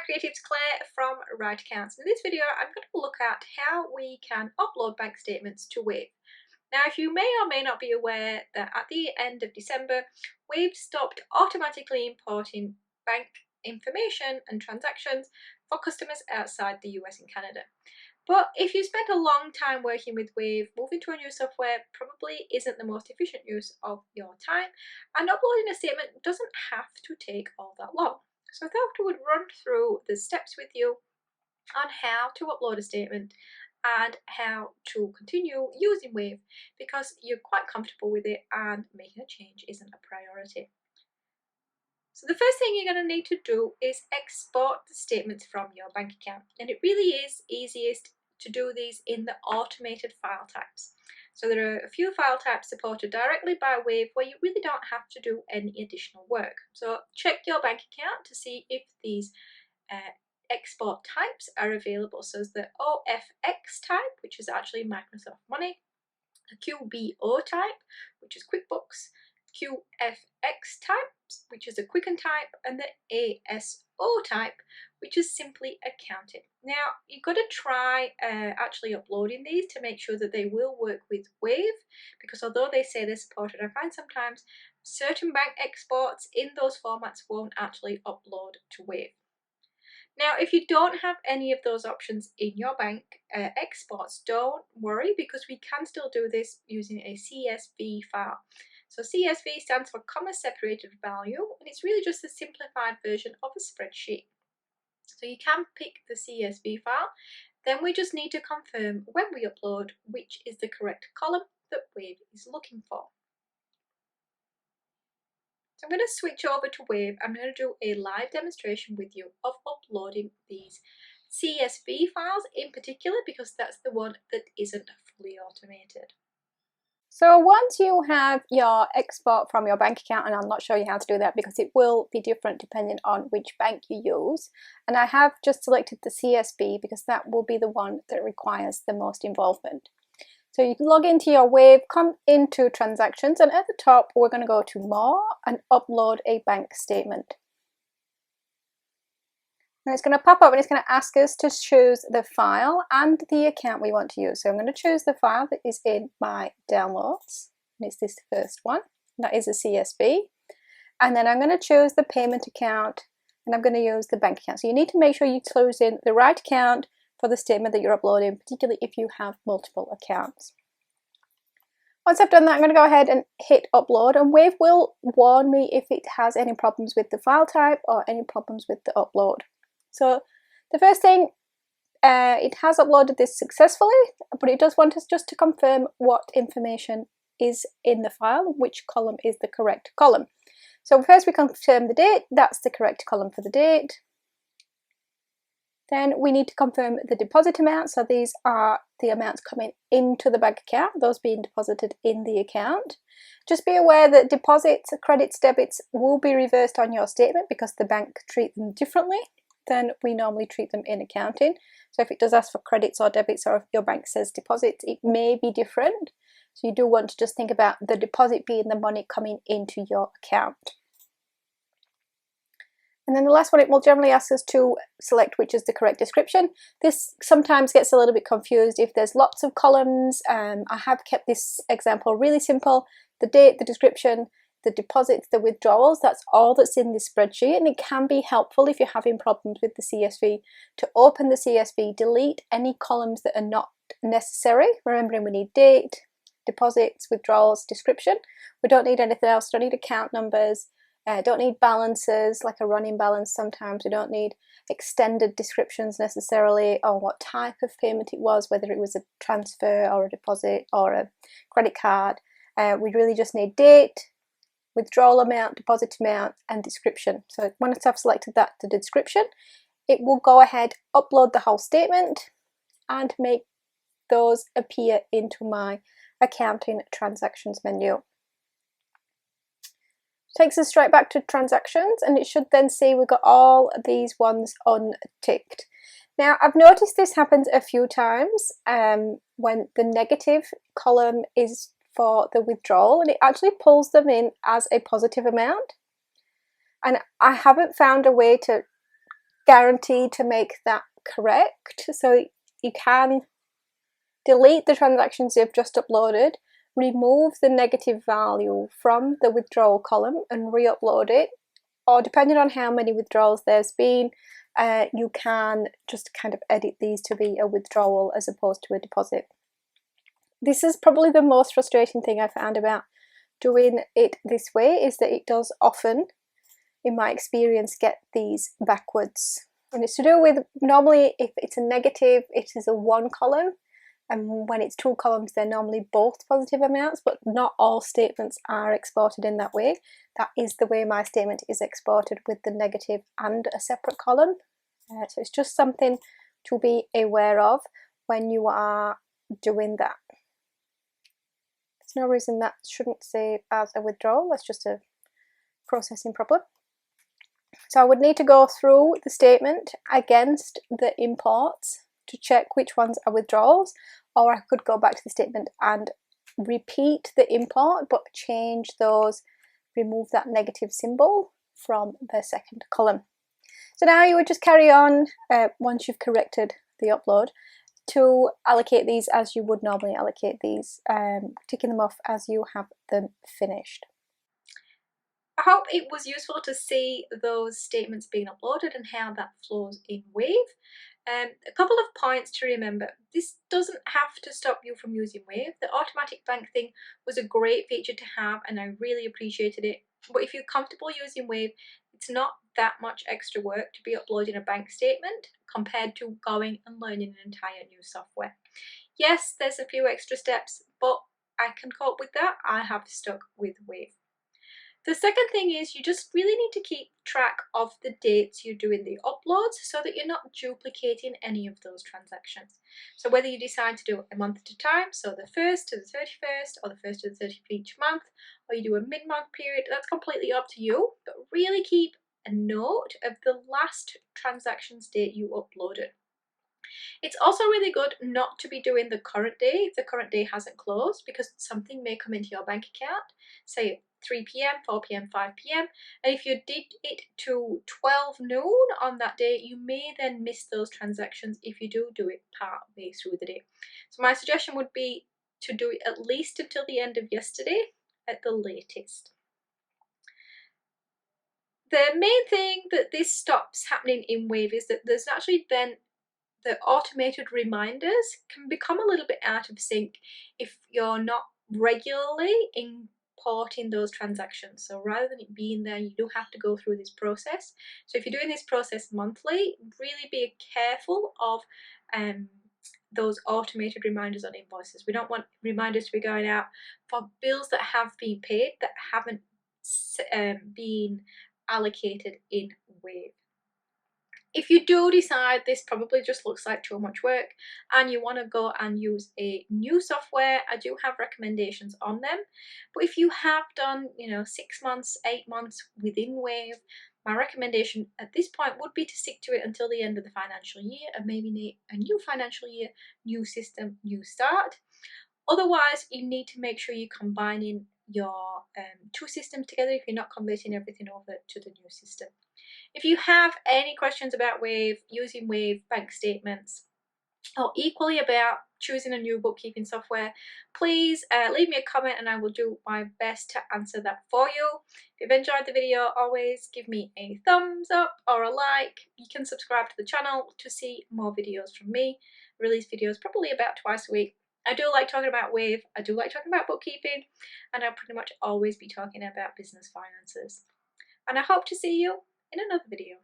creatives, Claire from Right Accounts. In this video I'm going to look at how we can upload bank statements to Wave. Now, if you may or may not be aware that at the end of December, Wave stopped automatically importing bank information and transactions for customers outside the US and Canada. But if you spent a long time working with Wave, moving to a new software probably isn't the most efficient use of your time, and uploading a statement doesn't have to take all that long. So I thought I would run through the steps with you on how to upload a statement and how to continue using Wave, because you're quite comfortable with it and making a change isn't a priority. So the first thing you're going to need to do is export the statements from your bank account, and it really is easiest to do these in the automated file types. So there are a few file types supported directly by Wave where you really don't have to do any additional work. So check your bank account to see if these export types are available. So there's the OFX type, which is actually Microsoft Money, the QBO type, which is QuickBooks, QFX type, which is a Quicken type, and the ASO type, which is simply accounting. Now, you've got to try actually uploading these to make sure that they will work with Wave, because although they say they're supported, I find sometimes certain bank exports in those formats won't actually upload to Wave. Now, if you don't have any of those options in your bank exports, don't worry, because we can still do this using a CSV file. So CSV stands for comma separated value, and it's really just a simplified version of a spreadsheet. So you can pick the CSV file, then we just need to confirm when we upload which is the correct column that Wave is looking for. So I'm going to switch over to Wave. I'm going to do a live demonstration with you of uploading these CSV files in particular, because that's the one that isn't fully automated. So once you have your export from your bank account, and I'll not show you how to do that because it will be different depending on which bank you use, and I have just selected the CSV because that will be the one that requires the most involvement. So you can log into your Wave, come into transactions, and at the top we're going to go to more and upload a bank statement. And it's going to pop up and it's going to ask us to choose the file and the account we want to use. So I'm going to choose the file that is in my downloads, and it's this first one, that is a CSV. And then I'm going to choose the payment account, and I'm going to use the bank account. So you need to make sure you choose in the right account for the statement that you're uploading, particularly if you have multiple accounts. Once I've done that, I'm going to go ahead and hit upload, and Wave will warn me if it has any problems with the file type or any problems with the upload. So the first thing, it has uploaded this successfully, but it does want us just to confirm what information is in the file, which column is the correct column. So first we confirm the date, that's the correct column for the date. Then we need to confirm the deposit amount, so these are the amounts coming into the bank account, those being deposited in the account. Just be aware that deposits, credits, debits will be reversed on your statement because the bank treat them differently than we normally treat them in accounting. So if it does ask for credits or debits, or if your bank says deposits, it may be different. So you do want to just think about the deposit being the money coming into your account. And then the last one, it will generally ask us to select which is the correct description. This sometimes gets a little bit confused if there's lots of columns. I have kept this example really simple. The date, the description, the deposits, the withdrawals, that's all that's in this spreadsheet, and it can be helpful if you're having problems with the CSV to open the CSV, delete any columns that are not necessary. Remembering we need date, deposits, withdrawals, description. We don't need anything else, don't need account numbers, don't need balances like a running balance. Sometimes we don't need extended descriptions necessarily, or what type of payment it was, whether it was a transfer or a deposit or a credit card. We really just need date, withdrawal amount, deposit amount, and description. So once I've selected that, the description, it will go ahead, upload the whole statement and make those appear into my accounting transactions menu. Takes us straight back to transactions, and it should then see we've got all these ones unticked. Now, I've noticed this happens a few times when the negative column is for the withdrawal, and it actually pulls them in as a positive amount. And I haven't found a way to guaranteed to make that correct. So you can delete the transactions you've just uploaded, remove the negative value from the withdrawal column and re-upload it, or depending on how many withdrawals there's been, you can just kind of edit these to be a withdrawal as opposed to a deposit. This is probably the most frustrating thing I found about doing it this way, is that it does often, in my experience, get these backwards. And it's to do with, normally if it's a negative, it is a one column, and when it's two columns, they're normally both positive amounts, but not all statements are exported in that way. That is the way my statement is exported, with the negative and a separate column. So it's just something to be aware of when you are doing that. There's no reason that shouldn't save as a withdrawal, that's just a processing problem. So I would need to go through the statement against the imports to check which ones are withdrawals, or I could go back to the statement and repeat the import but change those, remove that negative symbol from the second column. So now you would just carry on, once you've corrected the upload, to allocate these as you would normally allocate these, ticking them off as you have them finished. I hope it was useful to see those statements being uploaded and how that flows in Wave. A couple of points to remember. This doesn't have to stop you from using Wave. The automatic bank thing was a great feature to have and I really appreciated it. But if you're comfortable using Wave, it's not that much extra work to be uploading a bank statement compared to going and learning an entire new software. Yes, there's a few extra steps, but I can cope with that. I have stuck with Wave. The second thing is you just really need to keep track of the dates you're doing the uploads so that you're not duplicating any of those transactions. So whether you decide to do it a month at a time, so the 1st to the 31st or the 1st to the 30th each month, or you do a mid-month period, that's completely up to you, but really keep a note of the last transactions date you uploaded. It's also really good not to be doing the current day if the current day hasn't closed, because something may come into your bank account, say 3 p.m, 4 p.m, 5 p.m, and if you did it to 12 noon on that day, you may then miss those transactions if you do it part way through the day. So my suggestion would be to do it at least until the end of yesterday at the latest. The main thing that this stops happening in Wave is that there's actually then the automated reminders can become a little bit out of sync if you're not regularly importing those transactions. So rather than it being there, you do have to go through this process. So if you're doing this process monthly, really be careful of those automated reminders on invoices. We don't want reminders to be going out for bills that have been paid that haven't been allocated in Wave. If you do decide this probably just looks like too much work and you want to go and use a new software, I do have recommendations on them. But if you have done, 6 months, 8 months within Wave, my recommendation at this point would be to stick to it until the end of the financial year and maybe a new financial year, new system, new start. Otherwise, you need to make sure you're combining your two systems together if you're not converting everything over to the new system. If you have any questions about Wave, using Wave bank statements, or equally about choosing a new bookkeeping software, please leave me a comment and I will do my best to answer that for you. If you've enjoyed the video, always give me a thumbs up or a like. You can subscribe to the channel to see more videos from me. I release videos probably about twice a week. I do like talking about Wave, I do like talking about bookkeeping, and I'll pretty much always be talking about business finances. And I hope to see you in another video.